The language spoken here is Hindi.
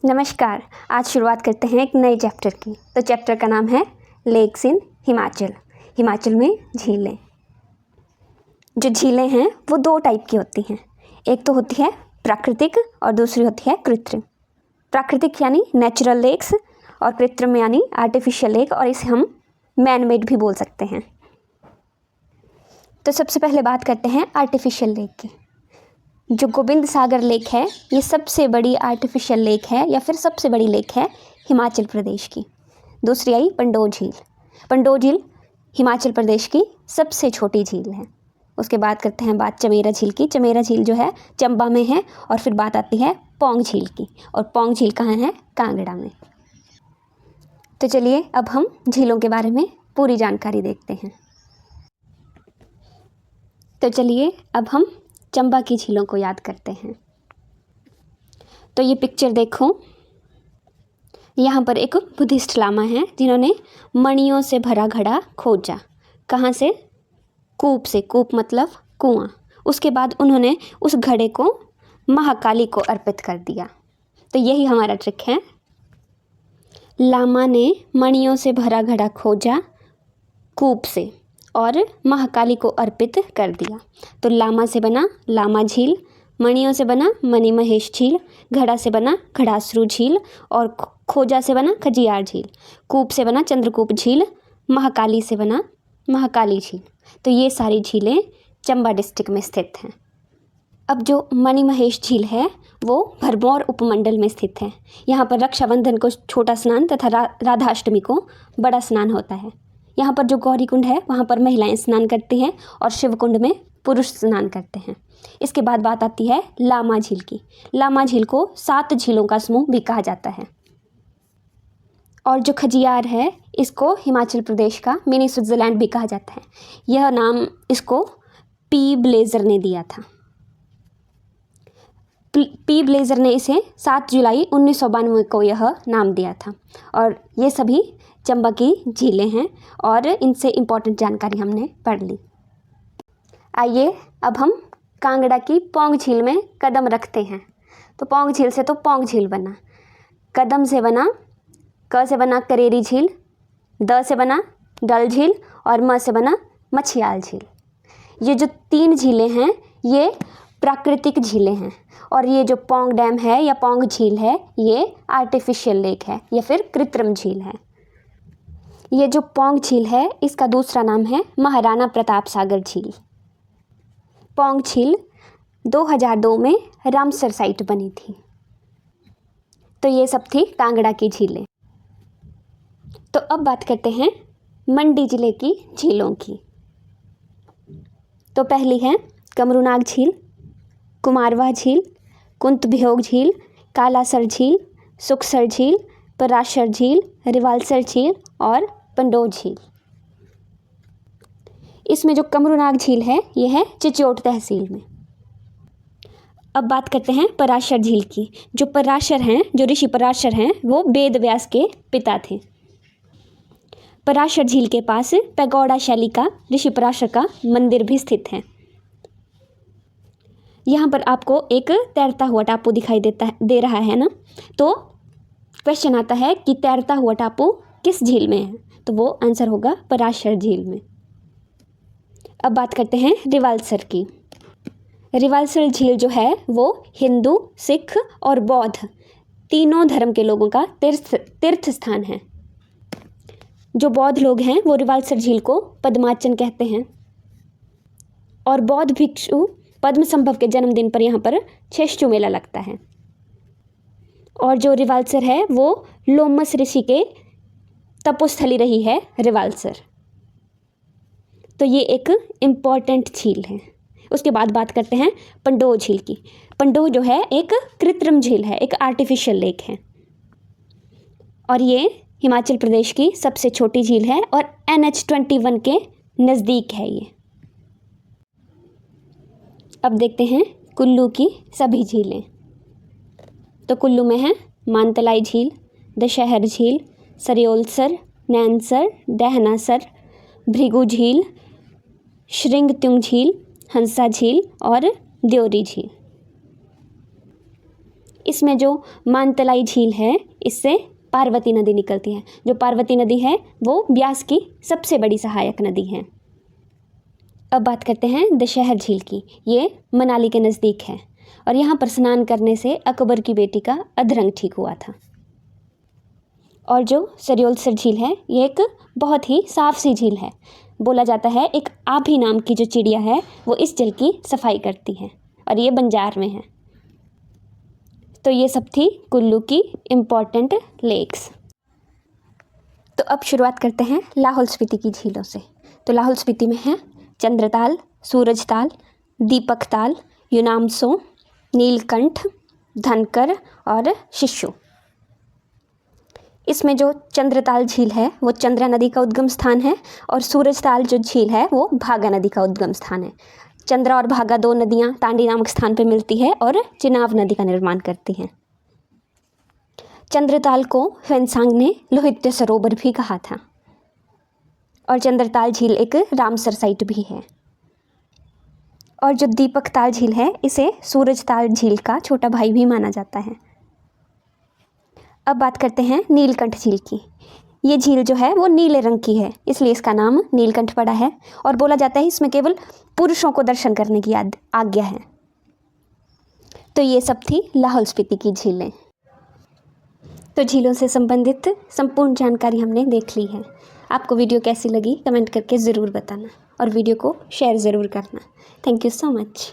नमस्कार। आज शुरुआत करते हैं एक नए चैप्टर की। तो चैप्टर का नाम है लेक्स इन हिमाचल। हिमाचल में झीलें। जो झीलें हैं वो दो टाइप की होती हैं। एक तो होती है प्राकृतिक और दूसरी होती है कृत्रिम। प्राकृतिक यानी नेचुरल लेक्स और कृत्रिम यानी आर्टिफिशियल लेक, और इसे हम मैन मेड भी बोल सकते हैं। तो सबसे पहले बात करते हैं आर्टिफिशियल लेक की। जो गोविंद सागर लेक है ये सबसे बड़ी आर्टिफिशियल लेक है या फिर सबसे बड़ी लेक है हिमाचल प्रदेश की। दूसरी आई पंडोह झील। पंडोह झील हिमाचल प्रदेश की सबसे छोटी झील है। उसके बाद करते हैं बात चमेरा झील की। चमेरा झील जो है चंबा में है। और फिर बात आती है पौंग झील की, और पौंग झील कहाँ है? कांगड़ा में। तो चलिए अब हम झीलों के बारे में पूरी जानकारी देखते हैं। तो चलिए अब हम चंबा की झीलों को याद करते हैं। तो ये पिक्चर देखो, यहाँ पर एक बुद्धिस्ट लामा है जिन्होंने मणियों से भरा घड़ा खोजा। कहाँ से? कूप से। कूप मतलब कुआं। उसके बाद उन्होंने उस घड़े को महाकाली को अर्पित कर दिया। तो यही हमारा ट्रिक है। लामा ने मणियों से भरा घड़ा खोजा कूप से और महाकाली को अर्पित कर दिया। तो लामा से बना लामा झील, मणियों से बना मणि महेश झील, घड़ा से बना घड़ासरू झील, और खोजा से बना खजियार झील, कूप से बना चंद्रकूप झील, महाकाली से बना महाकाली झील। तो ये सारी झीलें चंबा डिस्ट्रिक्ट में स्थित हैं। अब जो मणि महेश झील है वो भरमौर उपमंडल में स्थित है। यहाँ पर रक्षाबंधन को छोटा स्नान तथा राधाष्टमी को बड़ा स्नान होता है। यहाँ पर जो गौरी कुंड है वहाँ पर महिलाएं स्नान करती हैं और शिव कुंड में पुरुष स्नान करते हैं। इसके बाद बात आती है लामा झील की। लामा झील को 7 झीलों का समूह भी कहा जाता है। और जो खजियार है इसको हिमाचल प्रदेश का मिनी स्विट्जरलैंड भी कहा जाता है। यह नाम इसको पी ब्लेजर ने दिया था। पी ब्लेजर ने इसे 7 जुलाई 1992 को यह नाम दिया था। और ये सभी चंबा की झीलें हैं और इनसे इम्पोर्टेंट जानकारी हमने पढ़ ली। आइए अब हम कांगड़ा की पौंग झील में कदम रखते हैं। तो पौंग झील से तो पौंग झील बना, कदम से बना, क से बना करेरी झील, द से बना डल झील, और म से बना मछियाल झील। ये जो 3 झीलें हैं ये प्राकृतिक झीलें हैं, और ये जो पौंग डैम है या पौंग झील है ये आर्टिफिशियल लेक है या फिर कृत्रिम झील है। ये जो पौंग झील है इसका दूसरा नाम है महाराणा प्रताप सागर झील। पौंग झील 2002 में रामसर साइट बनी थी। तो ये सब थी कांगड़ा की झीलें। तो अब बात करते हैं मंडी जिले की झीलों की। तो पहली है कमरूनाग झील, कुमारवां झील, कुंतभियोग झील, कालासर झील, सुखसर झील, पराशर झील, रिवालसर झील और पंडोह झील। इसमें जो कमरूनाग झील है ये है चिच्योट तहसील में। अब बात करते हैं पराशर झील की। जो पराशर हैं, जो ऋषि पराशर हैं वो वेद व्यास के पिता थे। पराशर झील के पास पैगोडा शैली का ऋषि पराशर का मंदिर भी स्थित है। यहाँ पर आपको एक तैरता हुआ टापू दिखाई दे रहा है ना। तो क्वेश्चन आता है कि तैरता हुआ टापू किस झील में है? तो वो आंसर होगा पराशर झील में। अब बात करते हैं रिवालसर की। रिवालसर झील जो है वो हिंदू, सिख और बौद्ध तीनों धर्म के लोगों का तीर्थ स्थान है। जो बौद्ध लोग हैं वो रिवालसर झील को पद्माचन कहते हैं, और बौद्ध भिक्षु पद्मसंभव के जन्मदिन पर यहाँ पर छेष्टु मेला लगता है। और जो रिवालसर है वो लोमस ऋषि के तपोस्थली रही है रिवालसर। तो ये एक इम्पॉर्टेंट झील है। उसके बाद बात करते हैं पंडोह झील की। पंडोह जो है एक कृत्रिम झील है, एक आर्टिफिशियल लेक है, और ये हिमाचल प्रदेश की सबसे छोटी झील है और NH21 के नज़दीक है ये। अब देखते हैं कुल्लू की सभी झीलें। तो कुल्लू में है मानतलाई झील, दशहर झील, सरयोलसर, नैनसर, दहनासर, भृगु झील, श्रृंगत्युंग झील, हंसा झील और द्योरी झील। इसमें जो मानतलाई झील है इससे पार्वती नदी निकलती है। जो पार्वती नदी है वो ब्यास की सबसे बड़ी सहायक नदी है। अब बात करते हैं दशहर झील की। ये मनाली के नज़दीक है और यहाँ पर स्नान करने से अकबर की बेटी का अधरंग ठीक हुआ था। और जो सरयोलसर झील है ये एक बहुत ही साफ सी झील है। बोला जाता है एक आभी नाम की जो चिड़िया है वो इस जल की सफाई करती है और ये बंजार में है। तो ये सब थी कुल्लू की इम्पॉर्टेंट लेक्स। तो अब शुरुआत करते हैं लाहौल स्पीति की झीलों से। तो लाहौल स्पीति में है चंद्रताल, सूरजताल, दीपकताल, युनामसो, नीलकंठ, धनकर और शिशु। इसमें जो चंद्रताल झील है वो चंद्रा नदी का उद्गम स्थान है और सूरजताल जो झील है वो भागा नदी का उद्गम स्थान है। चंद्रा और भागा दो नदियाँ तांडी नामक स्थान पर मिलती है और चिनाब नदी का निर्माण करती हैं। चंद्रताल को ह्वेनसांग ने लोहित्य सरोवर भी कहा था और चंद्रताल झील एक रामसर साइट भी है। और जो दीपकताल झील है इसे सूरजताल झील का छोटा भाई भी माना जाता है। अब बात करते हैं नीलकंठ झील की। ये झील जो है वो नीले रंग की है इसलिए इसका नाम नीलकंठ पड़ा है और बोला जाता है इसमें केवल पुरुषों को दर्शन करने की आज्ञा है। तो ये सब थी लाहौल स्पीति की झीलें। तो झीलों से संबंधित संपूर्ण जानकारी हमने देख ली है। आपको वीडियो कैसी लगी कमेंट करके ज़रूर बताना और वीडियो को शेयर ज़रूर करना। Thank you so much.